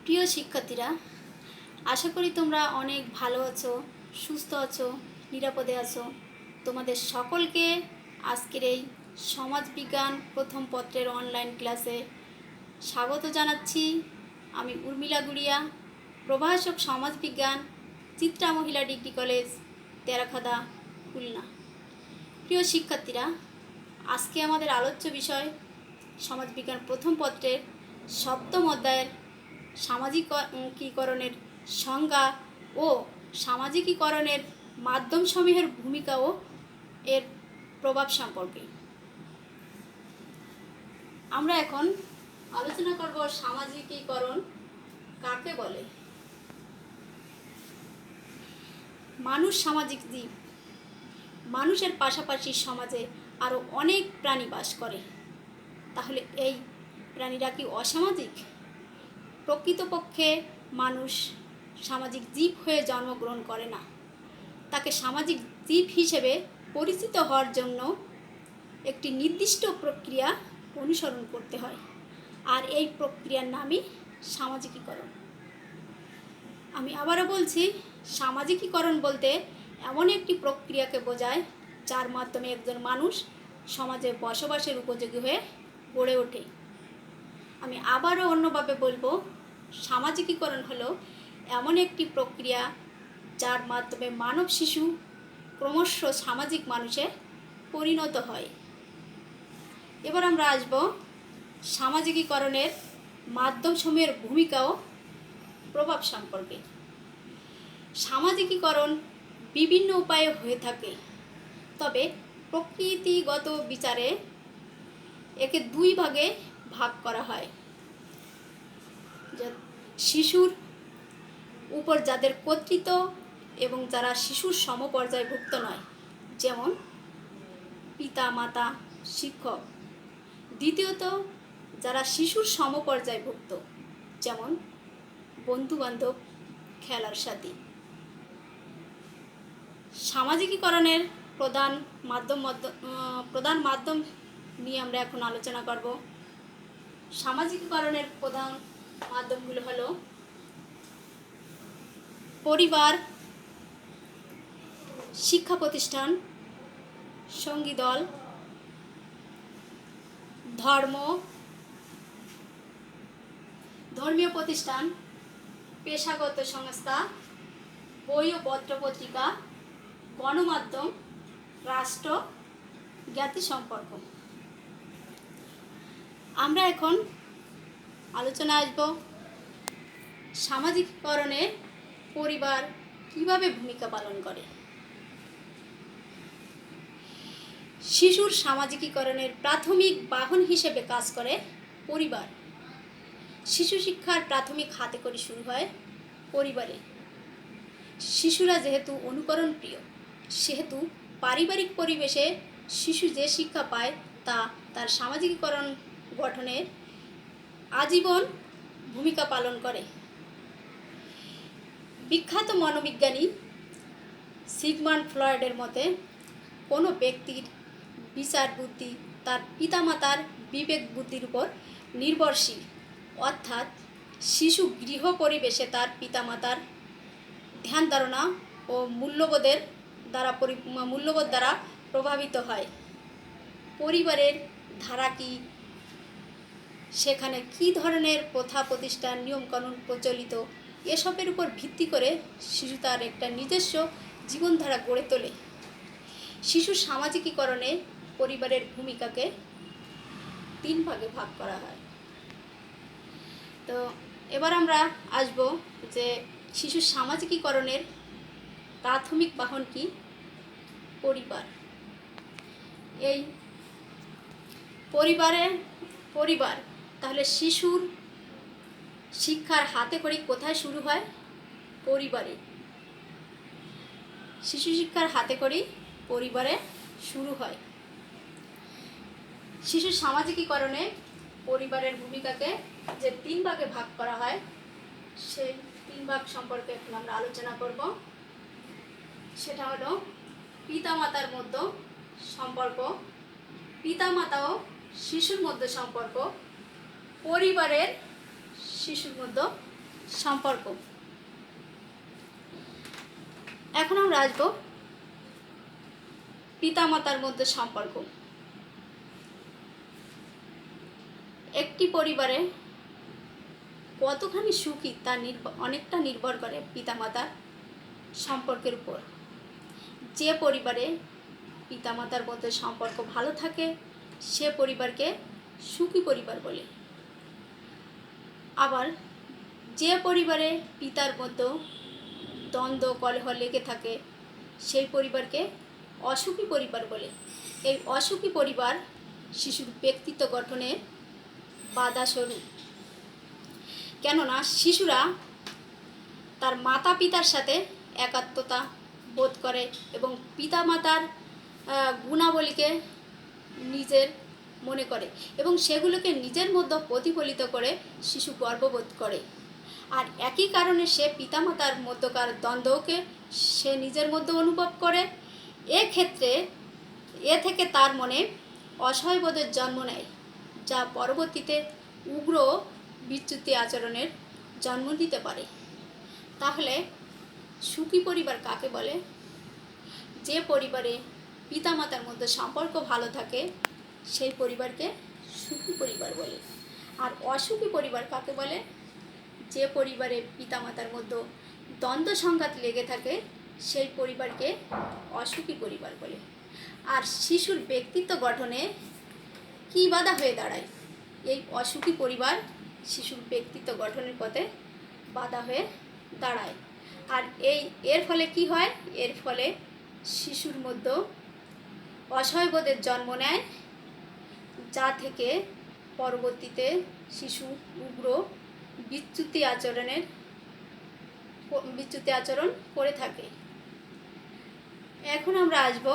প্রিয় শিক্ষার্থীরা, আশা করি তোমরা অনেক ভালো আছো, সুস্থ আছো, নিরাপদে আছো। তোমাদের সকলকে আজকের এই সমাজবিজ্ঞান প্রথম পত্রের অনলাইন ক্লাসে স্বাগত জানাচ্ছি। আমি উর্মিলা গুড়িয়া, প্রভাষক সমাজবিজ্ঞান, চিত্রা মহিলা ডিগ্রি কলেজ, তেরাখাদা, খুলনা। প্রিয় শিক্ষার্থীরা, আজকে আমাদের আলোচ্য বিষয় সমাজবিজ্ঞান প্রথম পত্রের সপ্তম অধ্যায়ের সামাজিকীকরণের সংজ্ঞা ও সামাজিকীকরণের মাধ্যমসমূহের ভূমিকা ও এর প্রভাব সম্পর্কে। আমরা এখন আলোচনা করব সামাজিকীকরণ কাকে বলে। মানুষ সামাজিক জীব। মানুষের পাশাপাশি সমাজে আরও অনেক প্রাণী বাস করে। তাহলে এই প্রাণীরা কি অসামাজিক? প্রকৃতপক্ষে মানুষ সামাজিক জীব হয়ে জন্মগ্রহণ করে না। তাকে সামাজিক জীব হিসেবে পরিচিত হওয়ার জন্য একটি নির্দিষ্ট প্রক্রিয়া অনুসরণ করতে হয়, আর এই প্রক্রিয়ার নামই সামাজিকীকরণ। আমি আবারও বলছি, সামাজিকীকরণ বলতে এমন একটি প্রক্রিয়াকে বোঝায় যার মাধ্যমে একজন মানুষ সমাজে বসবাসের উপযোগী হয়ে গড়ে ওঠে। আমি আবারও অন্যভাবে বলবো, সামাজিকীকরণ হলো এমন একটি প্রক্রিয়া যার মাধ্যমে মানব শিশু ক্রমশ সামাজিক মানুষে পরিণত হয়। এবার আমরা আসব সামাজিকীকরণের মাধ্যমসমূহের ভূমিকা ও প্রভাব সম্পর্কে। সামাজিকীকরণ বিভিন্ন উপায়ে হয়ে থাকে, তবে প্রকৃতিগত বিচারে একে দুই ভাগে ভাগ করা হয়। শিশুর উপর যাদের কর্তৃত্ব এবং যারা শিশুর সমপর্যায়ভুক্ত নয়, যেমন পিতা, মাতা, শিক্ষক। দ্বিতীয়ত, যারা শিশুর সমপর্যায়ভুক্ত, যেমন বন্ধুবান্ধব, খেলার সাথী। সামাজিকীকরণের প্রধান মাধ্যম নিয়ে আমরা এখন আলোচনা করব। সামাজিকীকরণের প্রধান মাধ্যমগুলো হলো পরিবার, শিক্ষা প্রতিষ্ঠান, সঙ্গী দল, ধর্মীয় প্রতিষ্ঠান, পেশাগত সংস্থা, বই ও পত্রপত্রিকা, গণমাধ্যম, রাষ্ট্র, জ্ঞাতি সম্পর্ক। আমরা এখন আলোচনা আসব সামাজিকীকরণে পরিবার কিভাবে ভূমিকা পালন করে। শিশুর সামাজিকীকরণের প্রাথমিক বাহন হিসেবে কাজ করে পরিবার। শিশু শিক্ষার প্রাথমিক হাতেখড়ি শুরু হয় পরিবারে। শিশুরা যেহেতু অনুকরণ প্রিয়, সেহেতু পারিবারিক পরিবেশে শিশু যে শিক্ষা পায় তা তার সামাজিকীকরণ গঠনের আজীবন ভূমিকা পালন করে। বিখ্যাত মনোবিজ্ঞানী সিগমান্ড ফ্রয়েডের মতে, কোনো ব্যক্তির বিচার বুদ্ধি তার পিতামাতার বিবেক বুদ্ধির উপর নির্ভরশীল, অর্থাৎ শিশু গৃহ পরিবেশে তার পিতামাতার ধ্যান ধারণা ও মূল্যবোধ দ্বারা প্রভাবিত হয়। পরিবারের ধারা কী, সেখানে কী ধরনের প্রথা, প্রতিষ্ঠান, নিয়মকানুন প্রচলিত, এসবের উপর ভিত্তি করে শিশু তার একটা নিজস্ব জীবনধারা গড়ে তোলে। শিশুর সামাজিকীকরণে পরিবারের ভূমিকাকে তিন ভাগে ভাগ করা হয়। তো এবার আমরা আসব যে শিশুর সামাজিকীকরণের প্রাথমিক বাহন কি? পরিবার। এই পরিবার তাহলে শিশুর শিক্ষার হাতেখড়ি কোথায় শুরু হয়? পরিবারে। শিশু শিক্ষার হাতেখড়ি পরিবারে শুরু হয়। শিশুর সামাজিকীকরণে পরিবারের ভূমিকাকে যে তিন ভাগে ভাগ করা হয়, সেই তিন ভাগ সম্পর্কে এখন আমরা আলোচনা করব। সেটা হলো পিতামাতার মধ্যে সম্পর্ক, পিতামাতা ও শিশুর মধ্যে সম্পর্ক, পরিবারের শিশুর মধ্যে সম্পর্ক। এখন আমরা আসবো পিতামাতার মধ্যে সম্পর্ক। একটি পরিবারে কতখানি সুখী তা অনেকটা নির্ভর করে পিতামাতার সম্পর্কের উপর। যে পরিবারে পিতামাতার মধ্যে সম্পর্ক ভালো থাকে সে পরিবারকে সুখী পরিবার বলে। আবার যে পরিবারে পিতার মধ্যে দ্বন্দ্ব কলহ লেগে থাকে সেই পরিবারকে অসুখী পরিবার বলে। এই অসুখী পরিবার শিশুর ব্যক্তিত্ব গঠনে বাধা স্বরূপ। কেননা শিশুরা তার মাতা পিতার সাথে একাত্মতা বোধ করে এবং পিতামাতার গুণাবলীকে নিজের মনে করে এবং সেগুলোকে নিজের মধ্যে প্রতিফলিত করে শিশু গর্ববোধ করে। আর একই কারণে সে পিতামাতার মধ্যকার দ্বন্দ্বকে সে নিজের মধ্যে অনুভব করে। এক্ষেত্রে থেকে তার মনে অসহায়বোধের জন্ম নেয়, যা পরবর্তীতে উগ্র বিচ্যুতি আচরণের জন্ম দিতে পারে। তাহলে সুখী পরিবার কাকে বলে? যে পরিবারে পিতামাতার মধ্যে সম্পর্ক ভালো থাকে সেই পরিবারকে সুখী পরিবার বলে। আর অসুখী পরিবার কাকে বলে? যে পরিবারে পিতামাতার মধ্যে দ্বন্দ্ব সংঘাত লেগে থাকে সেই পরিবারকে অসুখী পরিবার বলে। আর শিশুর ব্যক্তিত্ব গঠনে কী বাধা হয়ে দাঁড়ায়? এই অসুখী পরিবার শিশুর ব্যক্তিত্ব গঠনের পথে বাধা হয়ে দাঁড়ায়। আর এর ফলে কি হয়? এর ফলে শিশুর মধ্যে অসহায়বোধের জন্ম নেয়, যা থেকে পরবর্তীতে শিশু উগ্র বিচ্যুতি আচরণ করে থাকে। এখন আমরা আসব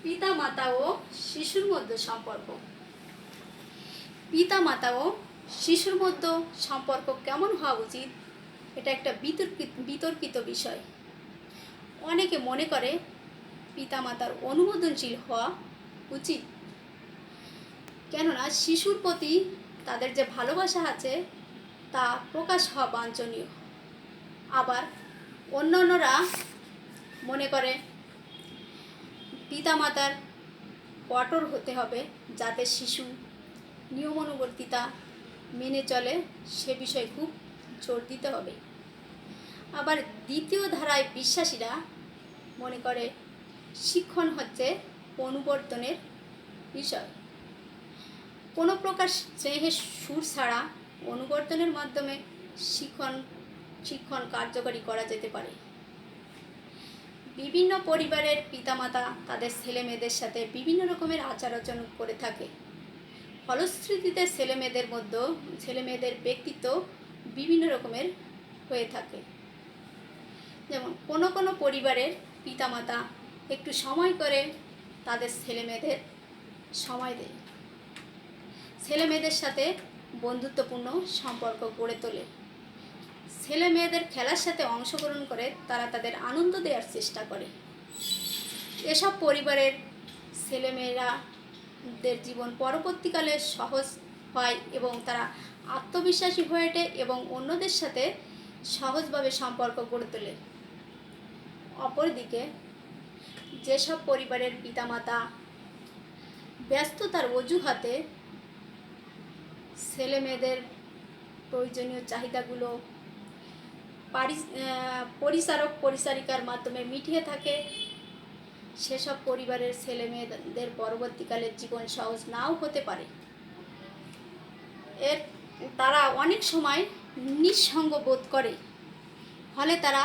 পিতা মাতা ও শিশুর মধ্যে সম্পর্ক। পিতা মাতা ও শিশুর মধ্যে সম্পর্ক কেমন হওয়া উচিত? এটা একটা বিতর্কিত বিষয়। অনেকে মনে করে পিতামাতার অনুমোদনশীল হওয়া উচিত, কেননা শিশুর প্রতি তাদের যে ভালোবাসা আছে তা প্রকাশ হওয়া বাঞ্ছনীয়। আবার অন্যান্যরা মনে করে পিতামাতার কঠোর হতে হবে, যাতে শিশু নিয়মানুবর্তিতা মেনে চলে সে বিষয়ে খুব জোর দিতে হবে। আবার দ্বিতীয় ধারায় বিশ্বাসীরা মনে করে শিক্ষণ হচ্ছে অনুবর্তনের বিষয়। কোনো প্রকার স্নেহের সুর ছাড়া অনুবর্তনের মাধ্যমে শিক্ষণ কার্যকরী করা যেতে পারে। বিভিন্ন পরিবারের পিতামাতা তাদের ছেলে মেয়েদের সাথে বিভিন্ন রকমের আচার আচরণ করে থাকে। ফলশ্রুতিতে ছেলে মেয়েদের ব্যক্তিত্ব বিভিন্ন রকমের হয়ে থাকে। যেমন কোনো পরিবারের পিতামাতা একটু সময় করে তাদের ছেলে মেয়েদের সময় দেয়, ছেলে মেয়েদের সাথে বন্ধুত্বপূর্ণ সম্পর্ক গড়ে তোলে, ছেলে মেয়েদের খেলার সাথে অংশগ্রহণ করে তারা তাদের আনন্দ দেওয়ার চেষ্টা করে। এসব পরিবারের ছেলেমেয়েরাদের জীবন পরবর্তীকালে সহজ হয় এবং তারা আত্মবিশ্বাসী হয়ে ওঠে এবং অন্যদের সাথে সহজভাবে সম্পর্ক গড়ে তোলে। অপরদিকে যেসব পরিবারের পিতামাতা ব্যস্ততার অজুহাতে ছেলে মেয়েদের প্রয়োজনীয় চাহিদাগুলো পরিচারক পরিচারিকার মাধ্যমে মিটিয়ে থাকে, সেসব পরিবারের ছেলে মেয়েদের পরবর্তীকালের জীবন সহজ নাও হতে পারে। তারা অনেক সময় নিঃসঙ্গ বোধ করে, ফলে তারা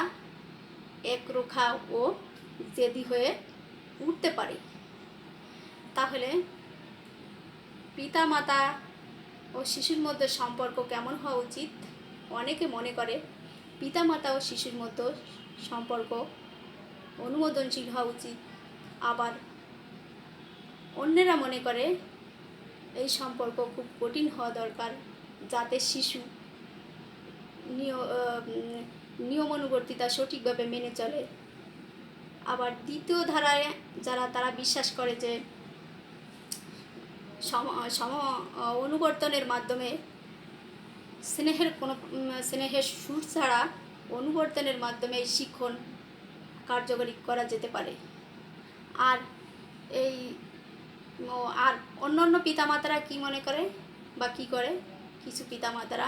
একরোখা ও জেদি হয়ে উঠতে পারে। তাহলে পিতামাতা ও শিশুর মধ্যে সম্পর্ক কেমন হওয়া উচিত? অনেকে মনে করে পিতামাতা ও শিশুর মধ্যে সম্পর্ক অনুমোদনশীল হওয়া উচিত। আবার অন্যেরা মনে করে এই সম্পর্ক খুব কঠিন হওয়া দরকার, যাতে শিশু নিয়মানুবর্তিতা সঠিকভাবে মেনে চলে। আবার দ্বিতীয় ধারায় তারা বিশ্বাস করে যে অনুবর্তনের মাধ্যমে স্নেহের সুর ছাড়া অনুবর্তনের মাধ্যমে এই শিক্ষণ কার্যকরী করা যেতে পারে। আর এই আর অন্য পিতামাতারা কি মনে করে বা কি করে, কিছু পিতামাতারা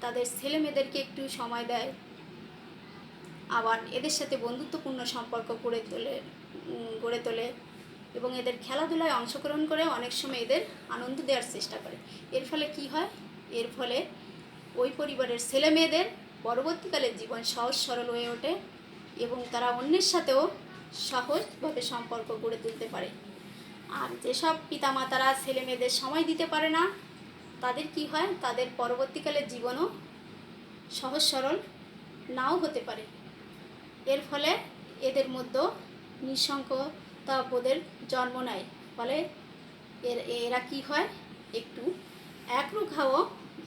তাদের ছেলে মেয়েদেরকে একটু সময় দেয়, আবার এদের সাথে বন্ধুত্বপূর্ণ সম্পর্ক গড়ে তোলে এবং এদের খেলাধুলায় অংশগ্রহণ করে অনেক সময় এদের আনন্দ দেওয়ার চেষ্টা করে। এর ফলে কি হয়, এর ফলে ওই পরিবারের ছেলে মেয়েদের পরবর্তীকালে জীবন সহজ সরল হয়ে ওঠে এবং তারা অন্যের সাথেও সহজভাবে সম্পর্ক গড়ে তুলতে পারে। আর যেসব পিতামাতারা ছেলে মেয়েদের সময় দিতে পারে না, তাদের কি হয়, তাদের পরবর্তীকালের জীবনও সহজ সরল নাও হতে পারে। এর ফলে এদের মধ্যে নিঃসঙ্গতা বোধের জন্ম নেয়, ফলে এরা কি হয়, একটু একরুখাও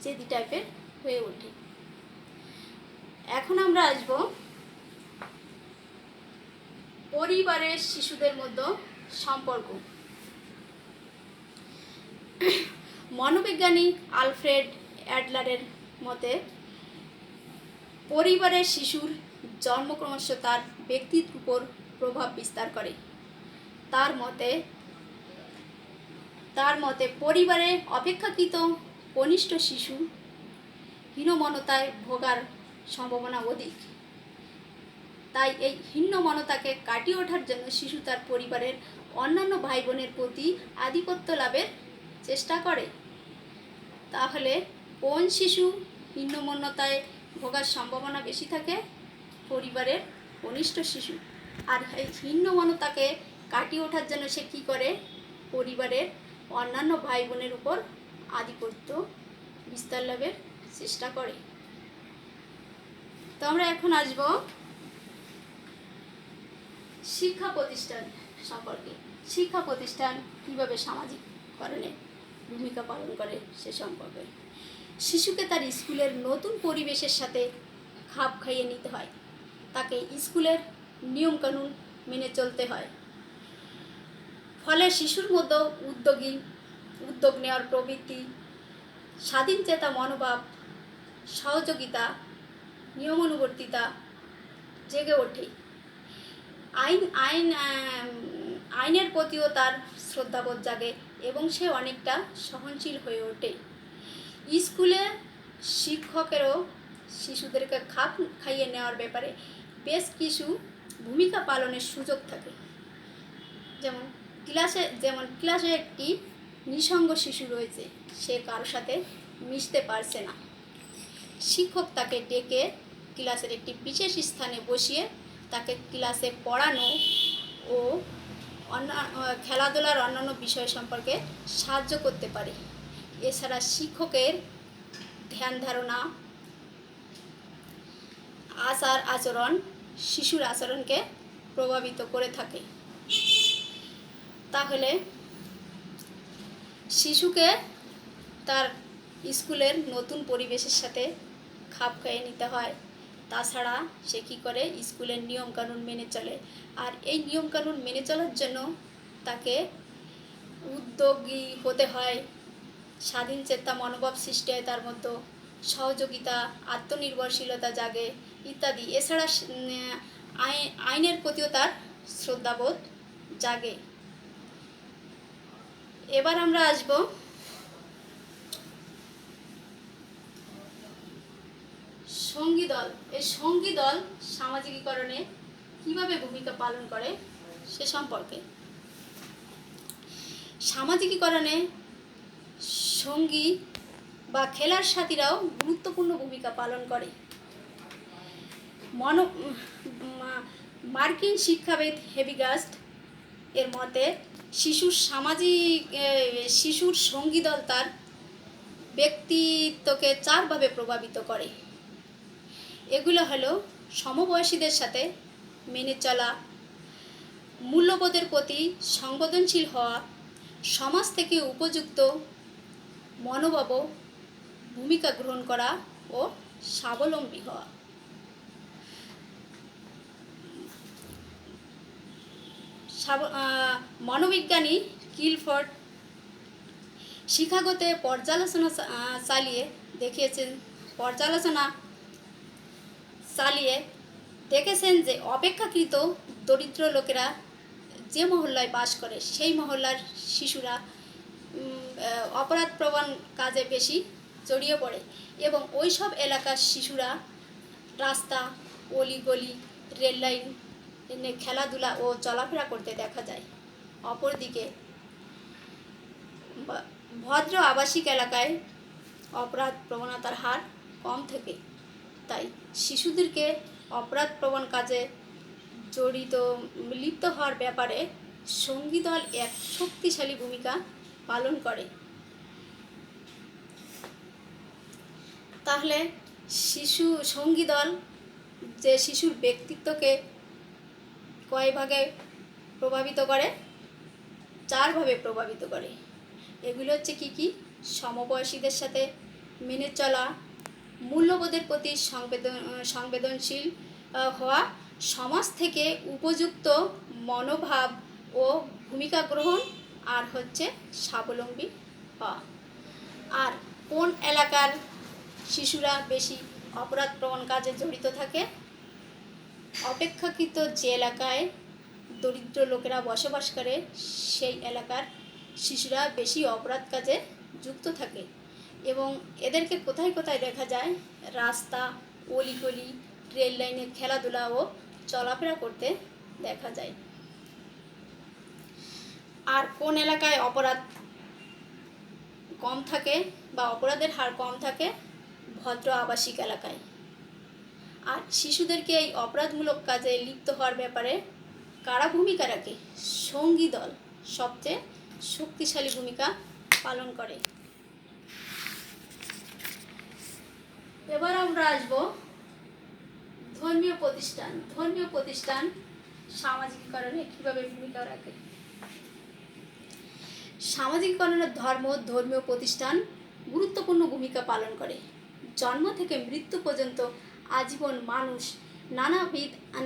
জেদি টাইপের হয়ে ওঠে। এখন আমরা আসব পরিবারের শিশুদের মধ্যে সম্পর্ক। মনোবিজ্ঞানী আলফ্রেড অ্যাডলারের মতে পরিবারের শিশুর জন্ম ক্রমশ তার ব্যক্তিত্বের উপর প্রভাব বিস্তার করে। তার মতে পরিবারে অপেক্ষাকৃত কনিষ্ঠ শিশু হীনমন্যতায় ভোগার সম্ভাবনা অধিক। তাই এই হীনমন্যতাকে কাটিয়ে ওঠার জন্য শিশু তার পরিবারের অন্যান্য ভাই বোনের প্রতি আধিপত্য লাভের চেষ্টা করে। তাহলে কোন শিশু হীনমন্যতায় ভোগার সম্ভাবনা বেশি থাকে? পরিবারের কনিষ্ঠ শিশু। আর এই হীনমন্যতাকে কাটিয়ে ওঠার জন্য সে কী করে? পরিবারের অন্যান্য ভাই বোনের উপর আধিপত্য বিস্তার লাভের চেষ্টা করে। তো আমরা এখন আসব শিক্ষা প্রতিষ্ঠান সম্পর্কে। শিক্ষা প্রতিষ্ঠান কীভাবে সামাজিককরণে ভূমিকা পালন করে সে সম্পর্কে। শিশুকে তার স্কুলের নতুন পরিবেশের সাথে খাপ খাইয়ে নিতে হয়, তাকে স্কুলের নিয়মকানুন মেনে চলতে হয়। ফলে শিশুর মধ্যে উদ্যোগ নেওয়ার প্রবৃত্তি, স্বাধীন চেতা মনোভাব, সহযোগিতা, নিয়মানুবর্তিতা জেগে ওঠে। আইনের প্রতিও তার শ্রদ্ধাবোধ জাগে এবং সে অনেকটা সহনশীল হয়ে ওঠে। স্কুলে শিক্ষকেরও শিশুদেরকে খাপ খাইয়ে নেওয়ার ব্যাপারে বেশ কিছু ভূমিকা পালনের সুযোগ থাকে। যেমন ক্লাসে একটি নিঃসঙ্গ শিশু রয়েছে, সে কারোর সাথে মিশতে পারছে না। শিক্ষক তাকে ডেকে ক্লাসের একটি বিশেষ স্থানে বসিয়ে তাকে ক্লাসে পড়ানো ও খেলাধুলার অন্যান্য বিষয় সম্পর্কে সাহায্য করতে পারে। এছাড়া শিক্ষকের ধ্যান ধারণা, আচরণ শিশুর আচরণকে প্রভাবিত করে থাকে। তাহলে শিশুকে তার স্কুলের নতুন পরিবেশের সাথে খাপ খাইয়ে নিতে হয়। তাছাড়া সে কী করে? স্কুলের নিয়মকানুন মেনে চলে। আর এই নিয়মকানুন মেনে চলার জন্য তাকে উদ্যোগী হতে হয়, স্বাধীন চেতা মনোভাব সৃষ্টি হয় তার মধ্যে, সহযোগিতা, আত্মনির্ভরশীলতা জাগে ইত্যাদি। এছাড়া আইনের প্রতিও তার শ্রদ্ধাবোধ জাগে। এবার আমরা আসব সঙ্গী দল। এই সঙ্গী দল সামাজিকীকরণে কিভাবে ভূমিকা পালন করে সে সম্পর্কে। সামাজিকীকরণে সঙ্গী বা খেলার সাথীরাও গুরুত্বপূর্ণ ভূমিকা পালন করে। মার্কিন শিক্ষাবিদ হেভিগাস্ট এর মতে শিশুর সঙ্গী দল তার ব্যক্তিত্বকে চারভাবে প্রভাবিত করে। এগুলো হলো সমবয়সীদের সাথে মেনে চলা, মূল্যবোধের প্রতি সংবেদনশীল হওয়া, সমাজ থেকে উপযুক্ত মনোভাব ভূমিকা গ্রহণ করা ও স্বাবলম্বী হওয়া। মনোবিজ্ঞানী কিলফোর্ড শিকাগোতে পর্যালোচনা চালিয়ে দেখিয়েছেন, পর্যালোচনা চালিয়ে দেখেছেন যে অপেক্ষাকৃত দরিদ্র লোকেরা যে মহল্লায় বাস করে সেই মহল্লার শিশুরা অপরাধপ্রবণ কাজে বেশি জড়িয়ে পড়ে এবং ওই সব এলাকার শিশুরা রাস্তা, অলিগলি, রেললাইন খেলাধুলা ও চলাফেরা করতে দেখা যায়। অপরদিকে ভদ্র আবাসিক এলাকায় অপরাধ প্রবণতার হার কম থাকে। তাই শিশুদেরকে অপরাধপ্রবণ কাজে লিপ্ত হওয়ার ব্যাপারে সঙ্গী দল এক শক্তিশালী ভূমিকা পালন করে। তাহলে সঙ্গী দল যে শিশুর ব্যক্তিত্বকে কয় ভাগে প্রভাবিত করে? 4 ভাবে প্রভাবিত করে। এগুলো হচ্ছে কি কি? সমবয়সীদের সাথে মেনে চলা, মূল্যবোধের প্রতি সংবেদনশীল হওয়া, সমাজ থেকে উপযুক্ত মনোভাব ও ভূমিকা গ্রহণ, আর হচ্ছে স্বাবলম্বী হওয়া। আর কোন এলাকার শিশুরা বেশি অপরাধপ্রবণ কাজে জড়িত থাকে? অপেক্ষাকৃত যে এলাকায় দরিদ্র লোকেরা বসবাস করে সেই এলাকার শিশুরা বেশি অপরাধ কাজে যুক্ত থাকে এবং এদেরকে কোথায় কোথায় দেখা যায়? রাস্তা, অলিগলি, রেল লাইনে খেলাধুলা ও চলাফেরা করতে দেখা যায়। আর কোন এলাকায় অপরাধ কম থাকে বা অপরাধের হার কম থাকে? ভদ্র আবাসিক এলাকায়। আর শিশুদেরকে এই অপরাধমূলক কাজে লিপ্ত হওয়ার ব্যাপারে কারা ভূমিকা রাখে? সঙ্গী দল সবচেয়ে শক্তিশালী ভূমিকা পালন করে। এবার আমরা আসব ধর্মীয় প্রতিষ্ঠান। ধর্মীয় প্রতিষ্ঠান সামাজিকীকরণে কীভাবে ভূমিকা রাখে? সামাজিকীকরণের ধর্মীয় প্রতিষ্ঠান গুরুত্বপূর্ণ ভূমিকা পালন করে। জন্ম থেকে মৃত্যু পর্যন্ত আজীবন মানুষ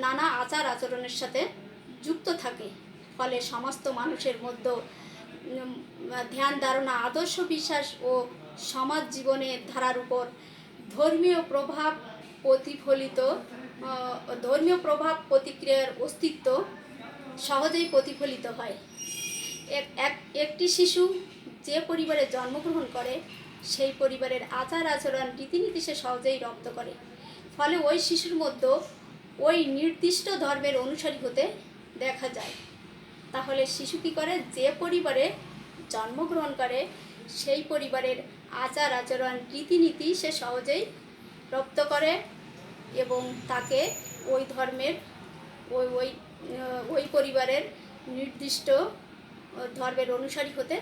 নানা আচার আচরণের সাথে যুক্ত থাকে। ফলে সমস্ত মানুষের মধ্যে ধ্যান ধারণা, আদর্শ বিশ্বাস ও সমাজ জীবনের ধারার উপর ধর্মীয় প্রভাব প্রতিক্রিয়ার অস্তিত্ব সহজেই প্রতিফলিত হয়। একটি শিশু যে পরিবারে জন্মগ্রহণ করে সেই পরিবারের আচার আচরণ রীতিনীতি সে সহজেই রপ্ত করে। ফলে ওই শিশুর মধ্যে ওই নির্দিষ্ট ধর্মের অনুসারী হতে দেখা যায়। তাহলে শিশু কী করে? যে পরিবারে জন্মগ্রহণ করে সেই পরিবারের আচার আচরণ রীতিনীতি সে সহজেই রপ্ত করে এবং তাকে ওই ধর্মের ওই পরিবারের নির্দিষ্ট ধর্মের অনুসারী হতে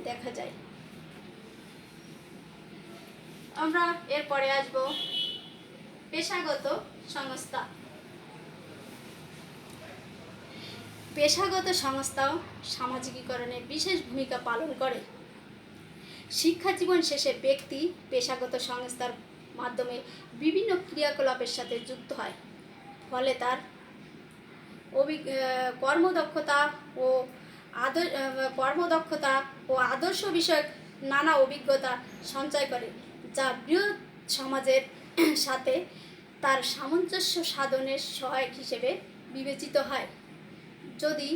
দেখা যায়। আমরা এরপরে আসব পেশাগত সংস্থা। পেশাগত সংস্থাও সামাজিকীকরণে বিশেষ ভূমিকা পালন করে। শিক্ষা জীবন শেষে ব্যক্তি পেশাগত সংস্থার মাধ্যমে বিভিন্ন ক্রিয়াকলাপের সাথে যুক্ত হয়। ফলে তার কর্মদক্ষতা ও আদর্শ বিষয়ক নানা অভিজ্ঞতা সঞ্চয় করে, যা বৃহৎ সমাজের সাথে তার সামঞ্জস্য সাধনের সহায়ক হিসেবে বিবেচিত হয়। যদি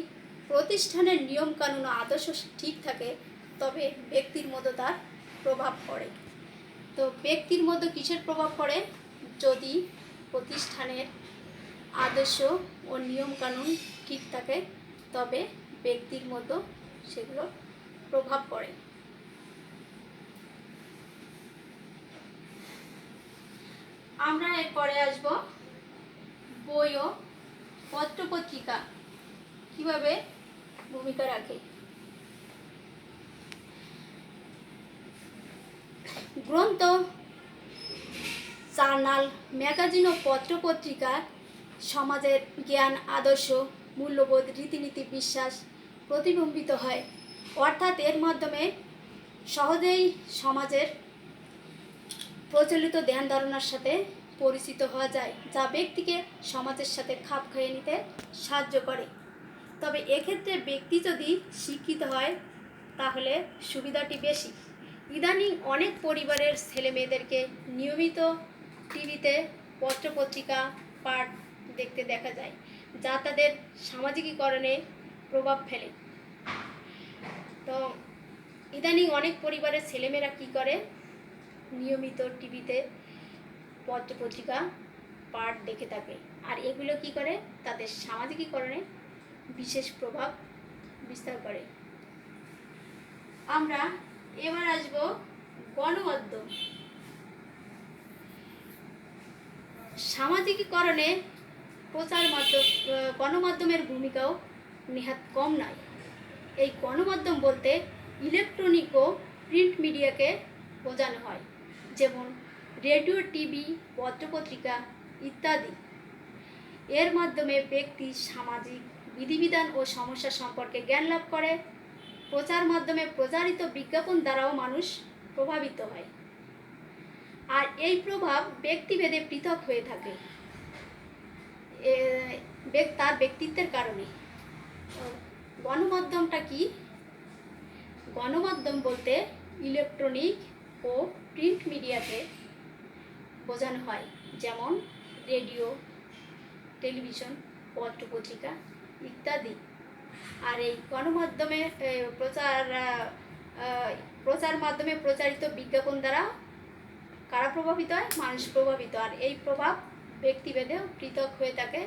প্রতিষ্ঠানের নিয়মকানুন ও আদর্শ ঠিক থাকে তবে ব্যক্তির মধ্যে তার প্রভাব পড়ে। তো ব্যক্তির মধ্যে কিসের প্রভাব পড়ে? যদি প্রতিষ্ঠানের আদর্শ ও নিয়মকানুন ঠিক থাকে তবে ব্যক্তির মধ্যে সেগুলো প্রভাব পড়ে। আমরা এরপরে আসব বই ও পত্রপত্রিকা কিভাবে ভূমিকা রাখে। গ্রন্থ, জার্নাল, ম্যাগাজিন ও পত্রপত্রিকা সমাজের জ্ঞান, আদর্শ, মূল্যবোধ, রীতিনীতি, বিশ্বাস প্রতিবিম্বিত হয়। অর্থাৎ এর মাধ্যমে সহজেই সমাজের প্রচলিত ধ্যান ধারণার সাথে পরিচিত হওয়া যায়, যা ব্যক্তিকে সমাজের সাথে খাপ খাইয়ে নিতে সাহায্য করে। তবে এক্ষেত্রে ব্যক্তি যদি শিক্ষিত হয় তাহলে সুবিধাটি বেশি। ইদানিং অনেক পরিবারের ছেলে মেয়েদেরকে নিয়মিত টিভিতে পত্রপত্রিকা পাঠ দেখতে দেখা যায়, যা তাদের সামাজিকীকরণে প্রভাব ফেলে। তো ইদানিং অনেক পরিবারের ছেলেমেয়েরা কী করে, নিয়মিত টিভিতে পত্রপত্রিকা পাঠ দেখে থাকে, আর এগুলো কী করে, তাদের সামাজিকীকরণে বিশেষ প্রভাব বিস্তার করে। আমরা এবার আসবো গণমাধ্যম। সামাজিকীকরণে গণমাধ্যমের ভূমিকাও নেহাত কম নয়। এই গণমাধ্যম বলতে ইলেকট্রনিক ও প্রিন্ট মিডিয়াকে বোঝানো হয়, যেমন রেডিও, টিভি, পত্রপত্রিকা ইত্যাদি। এর মাধ্যমে ব্যক্তি সামাজিক বিধিবিধান ও সমস্যা সম্পর্কে জ্ঞান লাভ করে। প্রচার মাধ্যমে প্রচারিত বিজ্ঞাপন দ্বারাও মানুষ প্রভাবিত হয়, আর এই প্রভাব ব্যক্তিভেদে পৃথক হয়ে থাকে তার ব্যক্তিত্বের কারণে। গণমাধ্যমটা কি? গণমাধ্যম বলতে ইলেকট্রনিক ও প্রিন্ট মিডিয়াকে বোঝানো হয়, যেমন রেডিও, টেলিভিশন, পত্রপত্রিকা ইত্যাদি। আর এই গণমাধ্যমে প্রচার মাধ্যমে প্রচারিত বিজ্ঞাপন দ্বারা কারা প্রভাবিত হয়? মানুষ প্রভাবিত। আর এই প্রভাব ব্যক্তিভেদেও পৃথক হয়ে থাকে,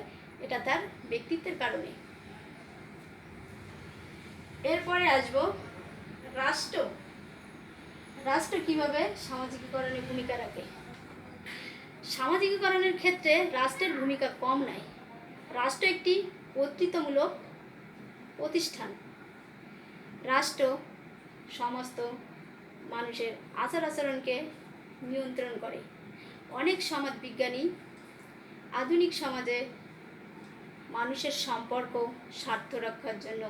এটা তার ব্যক্তিত্বের কারণে। এরপরে আসবো রাষ্ট্র। রাষ্ট্র কিভাবে সামাজিকীকরণে ভূমিকা রাখে? সামাজিকীকরণের ক্ষেত্রে রাষ্ট্রের ভূমিকা কম নয়। রাষ্ট্র একটি কর্তৃত্বমূলক প্রতিষ্ঠান। রাষ্ট্র সমস্ত মানুষের আচার আচরণকে নিয়ন্ত্রণ করে। অনেক সমাজবিজ্ঞানী আধুনিক সমাজে মানুষের সম্পর্ক স্বার্থ রক্ষার জন্য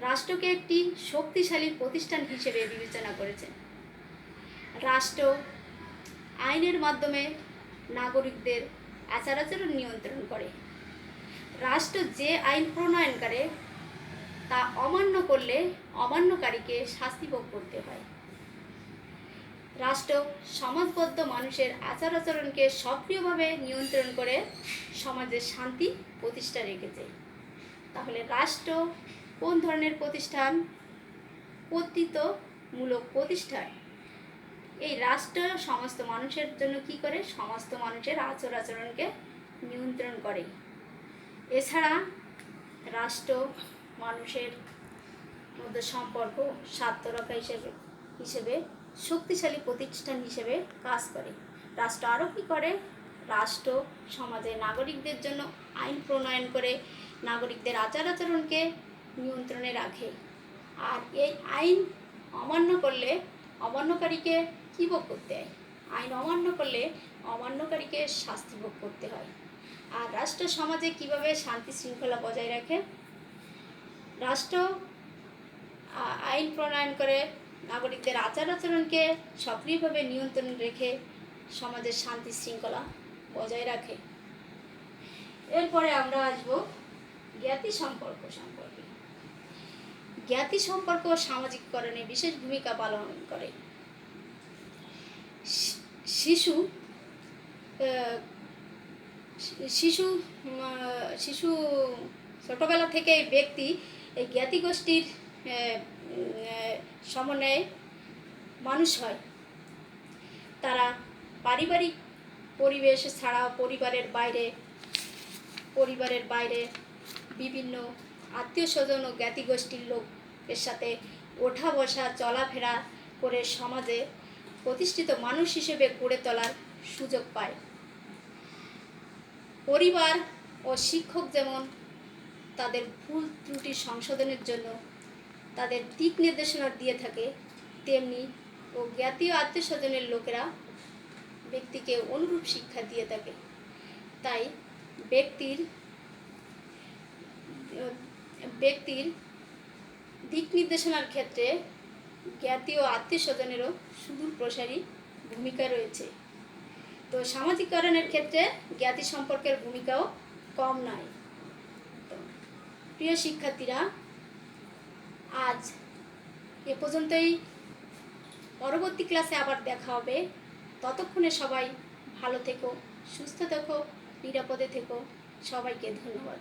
রাষ্ট্রকে একটি শক্তিশালী প্রতিষ্ঠান হিসেবে বিবেচনা করেছেন। রাষ্ট্র আইনের মাধ্যমে নাগরিকদের আচার আচরণ নিয়ন্ত্রণ করে। রাষ্ট্র যে আইন প্রণয়ন করে তা অমান্য করলে অমান্যকারীকে শাস্তি ভোগ করতে হয়। রাষ্ট্র সমাজবদ্ধ মানুষের আচার আচরণকে সক্রিয়ভাবে নিয়ন্ত্রণ করে সমাজের শান্তি প্রতিষ্ঠা রেখেছে। তাহলে রাষ্ট্র কোন ধরনের প্রতিষ্ঠান? কর্তৃত্বমূলক প্রতিষ্ঠান। এই রাষ্ট্র সমস্ত মানুষের জন্য কি করে? সমস্ত মানুষের আচার আচরণকে নিয়ন্ত্রণ করে। এছাড়া রাষ্ট্র মানুষের মধ্যে সম্পর্ক স্বার্থ রক্ষা হিসেবে শক্তিশালী প্রতিষ্ঠান হিসেবে কাজ করে। রাষ্ট্র আরও কী করে? রাষ্ট্র সমাজে নাগরিকদের জন্য আইন প্রণয়ন করে নাগরিকদের আচার আচরণকে নিয়ন্ত্রণে রাখে। আর এই আইন অমান্য করলে অমান্যকারীকে কী ভোগ করতে হয়? আইন অমান্য করলে অমান্যকারীকে শাস্তি ভোগ করতে হয়। আর রাষ্ট্র সমাজে কিভাবে শান্তি শৃঙ্খলা বজায় রাখে? রাষ্ট্র আইন প্রণয়ন করে নাগরিকদের আচার আচরণকে সক্রিয়ভাবে নিয়ন্ত্রণ রেখে সমাজের শান্তি শৃঙ্খলা বজায় রাখে। এরপরে আমরা আসবো জ্ঞাতি সম্পর্ক সম্পর্কে। জ্ঞাতি সম্পর্ক সামাজিকীকরণে বিশেষ ভূমিকা পালন করে। শিশু ছোটবেলা থেকে ব্যক্তি এই জ্ঞাতি গোষ্ঠীর সমন্বয়ে মানুষ হয়। তারা পারিবারিক পরিবেশ ছাড়াও পরিবারের বাইরে বিভিন্ন আত্মীয় স্বজন ও জ্ঞাতি গোষ্ঠীর লোকের সাথে ওঠা বসা চলাফেরা করে সমাজে প্রতিষ্ঠিত মানুষ হিসেবে গড়ে তোলার সুযোগ পায়। পরিবার ও শিক্ষক যেমন তাদের ভুল ত্রুটি সংশোধনের জন্য তাদের দিক নির্দেশনা দিয়ে থাকে, তেমনি ও জ্ঞাতীয় আত্মীয় স্বজনের লোকেরা ব্যক্তিকে অনুরূপ শিক্ষা দিয়ে থাকে। তাই ব্যক্তির দিক নির্দেশনার ক্ষেত্রে জ্ঞাতি ও আত্মীয় স্বজনেরও সুদূর প্রসারী ভূমিকা রয়েছে। তো সামাজিকীকরণের ক্ষেত্রে জ্ঞাতি সম্পর্কের ভূমিকাও কম নয়। তো প্রিয় শিক্ষার্থীরা, আজ এ পর্যন্তই পরবর্তী ক্লাসে আবার দেখা হবে। ততক্ষণে সবাই ভালো থেকো, সুস্থ থেকো, নিরাপদে থেকো। সবাইকে ধন্যবাদ।